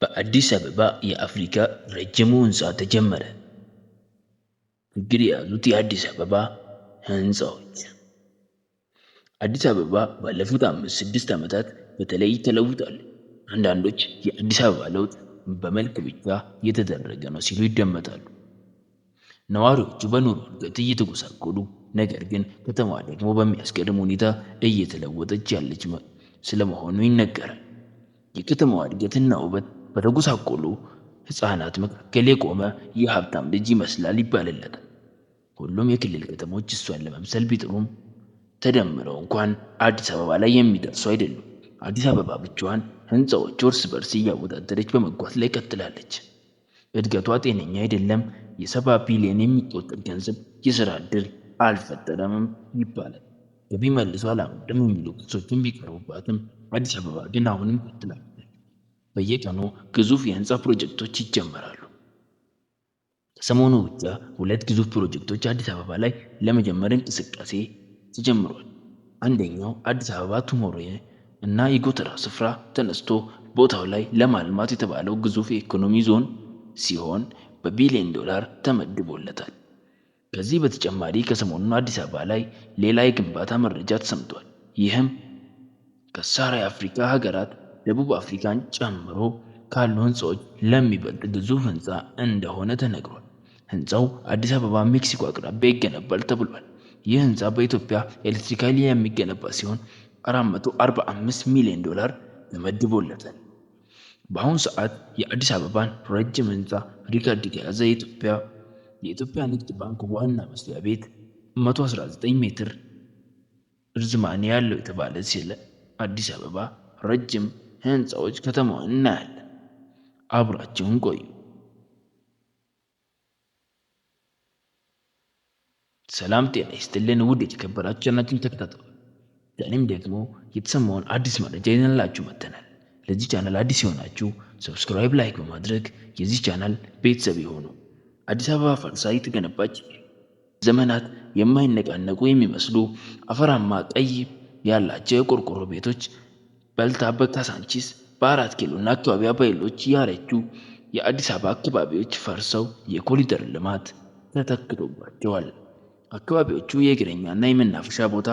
በአዲስ አበባ የአፍሪካ ረጅሙ ሕንፃ ተጀመረ። እግር የያዙት የአዲስ አበባ ሕንፃዎች። አዲስ አበባ ባለፉት 5-6 ዓመታት በተለይ ተለውጣለች። አንዳንዶች የአዲስ አበባ ለውጥ በመልክ ብቻ የተደረገ ነው ሲሉ ይደመጣሉ። ነዋሪዎቹ በኑሮ እድገት እየተጎሳቆሉ፣ ነገር ግን ከተማዋ ደግሞ በሚያስገርም ሁኔታ እየተለወጠች ያለች ስለመሆኑ ይነገራል። የከተማዋ እድገትና ውበት በተጎሳቆሉ ሕፃናት መካከል የቆመ የሀብታም ልጅ ይመስላል ይባልለታል። ሁሉም የክልል ከተሞች እሷን ለመምሰል ቢጥሩም ተደምረው እንኳን አዲስ አበባ ላይ የሚደርሱ አይደሉም። አዲስ አበባ ብቻዋን ሕንፃዎቹ እርስ በርስ እያወዳደረች በመጓዝ ላይ ቀጥላለች። እድገቷ ጤነኛ አይደለም፣ የ70 ቢሊዮን የሚቆጠር ገንዘብ የሥራ ዕድል አልፈጠረምም ይባላል። ገቢ መልሶ አላመጣም የሚሉ ክሶችም ቢቀርቡባትም አዲስ አበባ ግን አሁንም ቀጥላለች። በየቀኑ ግዙፍ የህንፃ ፕሮጀክቶች ይጀመራሉ። ከሰሞኑ ብቻ 2 ግዙፍ ፕሮጀክቶች አዲስ አበባ ላይ ለመጀመር እንቅስቃሴ ተጀምሯል። አንደኛው አዲስ አበባ ቱሞሮ እና የጎተራ ስፍራ ተነስቶ ቦታው ላይ ለማልማት የተባለው ግዙፍ የኢኮኖሚ ዞን ሲሆን በቢሊዮን ዶላር ተመድቦለታል። ከዚህ በተጨማሪ ከሰሞኑ አዲስ አበባ ላይ ሌላ የግንባታ መረጃ ተሰምቷል። ይህም ከሳራ የአፍሪካ ሀገራት ደቡብ አፍሪካን ጨምሮ ካሉ ህንፃዎች ለሚበልጥ ግዙፍ ህንፃ እንደሆነ ተነግሯል። ህንፃው አዲስ አበባ ሜክሲኮ አቅራቢያ ይገነባል ተብሏል። ይህ ህንፃ በኢትዮጵያ ኤሌክትሪክ ኃይል የሚገነባ ሲሆን 445 ሚሊዮን ዶላር ተመድቦለታል። በአሁኑ ሰዓት የአዲስ አበባን ረጅም ህንፃ ሪካርድ የያዘ የኢትዮጵያ ንግድ ባንክ ዋና መስሪያ ቤት 119 ሜትር ርዝማኔ ያለው የተባለ ሲለ አዲስ አበባ ረጅም ህንፃዎች ከተማዋን እናያለን። አብራችሁን ቆዩ። ሰላም ጤና ይስጥልን ውድ የተከበራችሁ ቻናላችን ተከታታዮች፣ ዛሬም ደግሞ የተሰማውን አዲስ መረጃ ይዘንላችሁ መጥተናል። ለዚህ ቻናል አዲስ የሆናችሁ ሰብስክራይብ፣ ላይክ በማድረግ የዚህ ቻናል ቤተሰብ ይሁኑ። አዲስ አበባ ፈርሳ የተገነባች ዘመናት የማይነቃነቁ የሚመስሉ አፈራማ ቀይ ያላቸው የቆርቆሮ ቤቶች በልታ በካሳንቺስ በ4 ኪሎ እና አካባቢያ በሌሎች ያረጁ የአዲስ አበባ አካባቢዎች ፈርሰው የኮሪደር ልማት ተተክሎባቸዋል። አካባቢዎቹ የእግረኛና የመናፈሻ ቦታ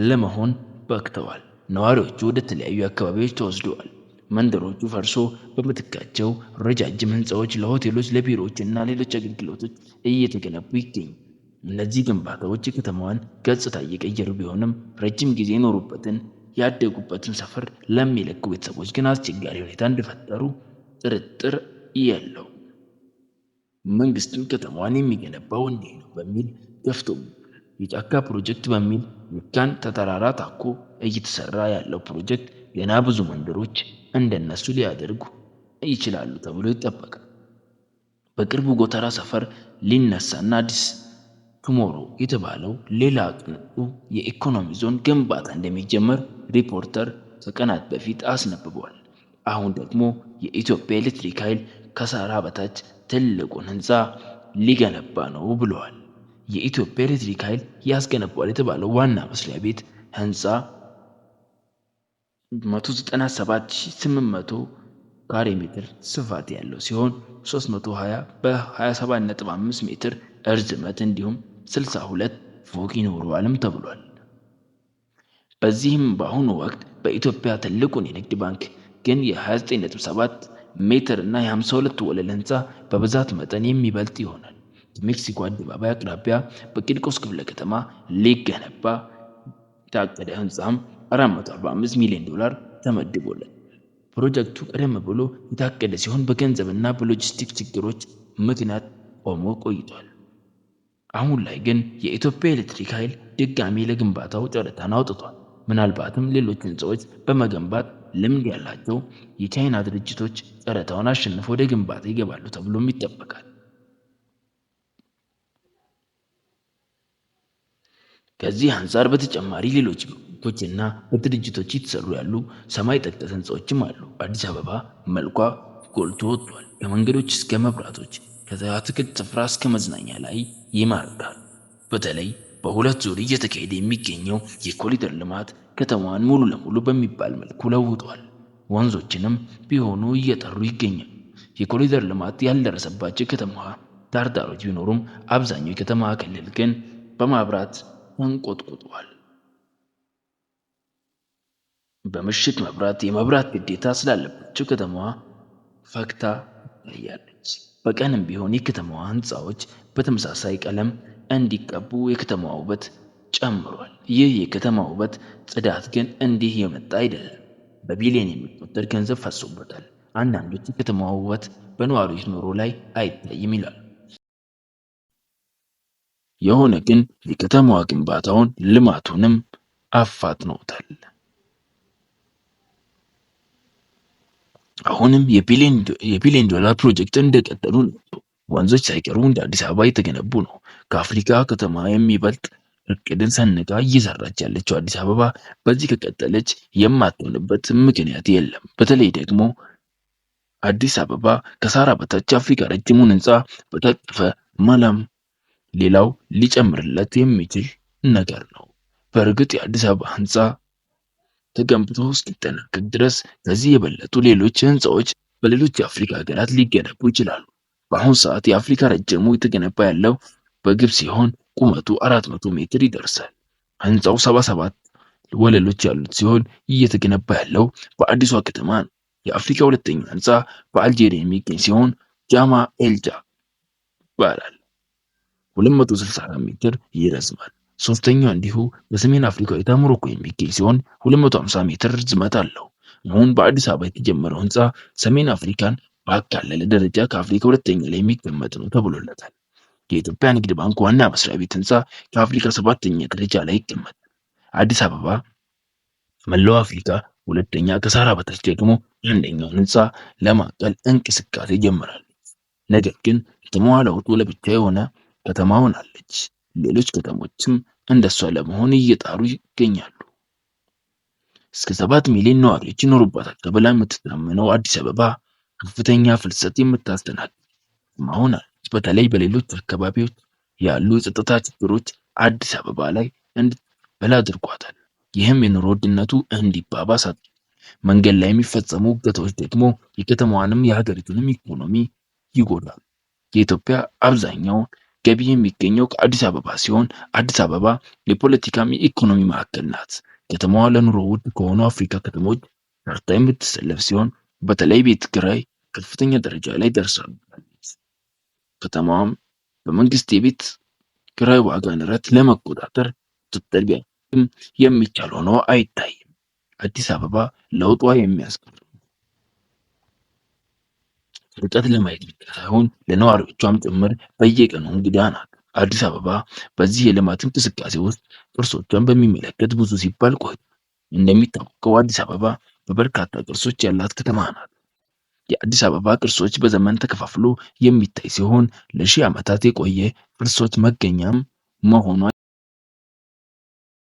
ለመሆን በቅተዋል። ነዋሪዎቹ ወደ ተለያዩ አካባቢዎች ተወስደዋል። መንደሮቹ ፈርሶ በምትካቸው ረጃጅም ህንፃዎች ለሆቴሎች፣ ለቢሮዎች እና ሌሎች አገልግሎቶች እየተገነቡ ይገኛሉ። እነዚህ ግንባታዎች የከተማዋን ገጽታ እየቀየሩ ቢሆንም ረጅም ጊዜ የኖሩበትን ያደጉበትን ሰፈር ለሚለቁ ቤተሰቦች ግን አስቸጋሪ ሁኔታ እንደፈጠሩ ጥርጥር የለው። መንግስትም ከተማዋን የሚገነባው እንዲህ ነው በሚል ገፍቶ የጫካ ፕሮጀክት በሚል ልካን ተተራራ ታኮ እየተሰራ ያለው ፕሮጀክት ገና ብዙ መንደሮች እንደነሱ ሊያደርጉ ይችላሉ ተብሎ ይጠበቃል። በቅርቡ ጎተራ ሰፈር ሊነሳና አዲስ ቱሞሮ የተባለው ሌላ ቅንጡ የኢኮኖሚ ዞን ግንባታ እንደሚጀመር ሪፖርተር ከቀናት በፊት አስነብቧል። አሁን ደግሞ የኢትዮጵያ ኤሌክትሪክ ኃይል ከሳራ በታች ትልቁን ህንፃ ሊገነባ ነው ብለዋል። የኢትዮጵያ ኤሌክትሪክ ኃይል ያስገነባል የተባለው ዋና መስሪያ ቤት ህንፃ 197800 ካሬ ሜትር ስፋት ያለው ሲሆን 320 በ27.5 ሜትር እርዝመት እንዲሁም 62 ፎቅ ይኖረዋልም ተብሏል። በዚህም በአሁኑ ወቅት በኢትዮጵያ ትልቁን የንግድ ባንክ ግን የ29.7 ሜትር እና የ52 ወለል ህንፃ በብዛት መጠን የሚበልጥ ይሆናል። የሜክሲኮ አደባባይ አቅራቢያ በቂርቆስ ክፍለ ከተማ ሊገነባ የታቀደ ህንፃም 445 ሚሊዮን ዶላር ተመድቦለት ፕሮጀክቱ ቀደም ብሎ የታቀደ ሲሆን በገንዘብና በሎጂስቲክስ ችግሮች ምክንያት ቆሞ ቆይቷል። አሁን ላይ ግን የኢትዮጵያ ኤሌክትሪክ ኃይል ድጋሚ ለግንባታው ጨረታን አውጥቷል። ምናልባትም ሌሎች ህንፃዎች በመገንባት ልምድ ያላቸው የቻይና ድርጅቶች ጨረታውን አሸንፈው ወደ ግንባታ ይገባሉ ተብሎም ይጠበቃል። ከዚህ አንፃር በተጨማሪ ሌሎች ባንኮችና በድርጅቶች የተሰሩ ያሉ ሰማይ ጠቀስ ህንፃዎችም አሉ። አዲስ አበባ መልኳ ጎልቶ ወጥቷል። ከመንገዶች እስከ መብራቶች፣ ከአትክልት ስፍራ እስከ መዝናኛ ላይ ይማርካል። በተለይ በሁለት ዙር እየተካሄደ የሚገኘው የኮሪደር ልማት ከተማዋን ሙሉ ለሙሉ በሚባል መልኩ ለውጧል። ወንዞችንም ቢሆኑ እየጠሩ ይገኛሉ። የኮሪደር ልማት ያልደረሰባቸው ከተማዋ ዳርዳሮች ቢኖሩም አብዛኛው የከተማ ክልል ግን በመብራት ተንቆጥቁጧል። በምሽት መብራት የመብራት ግዴታ ስላለባቸው ከተማዋ ፈክታ ትታያለች። በቀንም ቢሆን የከተማዋ ሕንፃዎች በተመሳሳይ ቀለም እንዲቀቡ የከተማዋ ውበት ጨምሯል። ይህ የከተማ ውበት ጽዳት ግን እንዲህ የመጣ አይደለም። በቢሊዮን የሚቆጠር ገንዘብ ፈሶበታል። አንዳንዶች የከተማዋ ውበት በነዋሪዎች ኑሮ ላይ አይታይም ይላሉ። የሆነ ግን የከተማዋ ግንባታውን ልማቱንም አፋጥነውታል። አሁንም የቢሊዮን ዶላር ፕሮጀክት እንደቀጠሉ ነው። ወንዞች ሳይቀሩ እንደ አዲስ አበባ የተገነቡ ነው። ከአፍሪካ ከተማ የሚበልጥ እቅድን ሰንቃ እየሰራች ያለችው አዲስ አበባ በዚህ ከቀጠለች የማትሆንበት ምክንያት የለም። በተለይ ደግሞ አዲስ አበባ ከሳራ በታች አፍሪካ ረጅሙን ህንፃ በታቀፈ መለም ሌላው ሊጨምርለት የሚችል ነገር ነው። በእርግጥ የአዲስ አበባ ህንፃ ተገንብቶ እስኪጠናቀቅ ድረስ ከዚህ የበለጡ ሌሎች ህንፃዎች በሌሎች የአፍሪካ ሀገራት ሊገነቡ ይችላሉ። በአሁኑ ሰዓት የአፍሪካ ረጅሙ የተገነባ ያለው በግብፅ ሲሆን ቁመቱ 400 ሜትር ይደርሳል። ህንፃው 77 ወለሎች ያሉት ሲሆን እየተገነባ ያለው በአዲሷ ከተማ ነው። የአፍሪካ ሁለተኛ ህንፃ በአልጄሪያ የሚገኝ ሲሆን ጃማ ኤልጃ ይባላል። 264 ሜትር ይረዝማል። ሶስተኛው እንዲሁ በሰሜን አፍሪካዊቷ ሞሮኮ የሚገኝ ሲሆን 250 ሜትር ርዝመት አለው። አሁን በአዲስ አበባ የተጀመረው ህንፃ ሰሜን አፍሪካን ባካለለ ደረጃ ከአፍሪካ ሁለተኛ ላይ የሚቀመጥ ነው ተብሎለታል። የኢትዮጵያ ንግድ ባንክ ዋና መስሪያ ቤት ህንፃ ከአፍሪካ 7ኛ ደረጃ ላይ ይቀመጣል። አዲስ አበባ መላው አፍሪካ ሁለተኛ፣ ከሳራ በታች ደግሞ አንደኛውን ህንፃ ለማቀል እንቅስቃሴ ጀምራለች። ነገር ግን ከተማዋ ለውጡ ለብቻ የሆነ ከተማ ሆናለች። ሌሎች ከተሞችም እንደሷ ለመሆን እየጣሩ ይገኛሉ። እስከ 7 ሚሊዮን ነዋሪዎች ይኖሩባታል ተብላ የምትታመነው አዲስ አበባ ከፍተኛ ፍልሰት የምታስተናግድ ሆናለች። በተለይ በሌሎች አካባቢዎች ያሉ የጸጥታ ችግሮች አዲስ አበባ ላይ እንድትበላ አድርጓታል። ይህም የኑሮ ውድነቱ እንዲባባስ አድርጓል። መንገድ ላይ የሚፈጸሙ እገታዎች ደግሞ የከተማዋንም የሀገሪቱንም ኢኮኖሚ ይጎዳሉ። የኢትዮጵያ አብዛኛው ገቢ የሚገኘው ከአዲስ አበባ ሲሆን አዲስ አበባ የፖለቲካም የኢኮኖሚ ማዕከል ናት። ከተማዋ ለኑሮ ውድ ከሆኑ አፍሪካ ከተሞች ተርታ የምትሰለፍ ሲሆን በተለይ ቤት ኪራይ ከፍተኛ ደረጃ ላይ ደርሳለች። ከተማዋም በመንግስት የቤት ኪራይ ዋጋ ንረት ለመቆጣጠር ስትጥር ቢያንስም የሚቻል ሆኖ አይታይም። አዲስ አበባ ለውጧ የሚያስገርም ርቀት ለማየት ብቻ ሳይሆን ለነዋሪዎቿም ጭምር በየቀኑ እንግዳ ናት። አዲስ አበባ በዚህ የልማት እንቅስቃሴ ውስጥ ቅርሶቿን በሚመለከት ብዙ ሲባል ቆይቷል። እንደሚታወቀው አዲስ አበባ በበርካታ ቅርሶች ያላት ከተማ ናት። የአዲስ አበባ ቅርሶች በዘመን ተከፋፍሎ የሚታይ ሲሆን ለሺህ ዓመታት የቆየ ቅርሶች መገኛም መሆኗ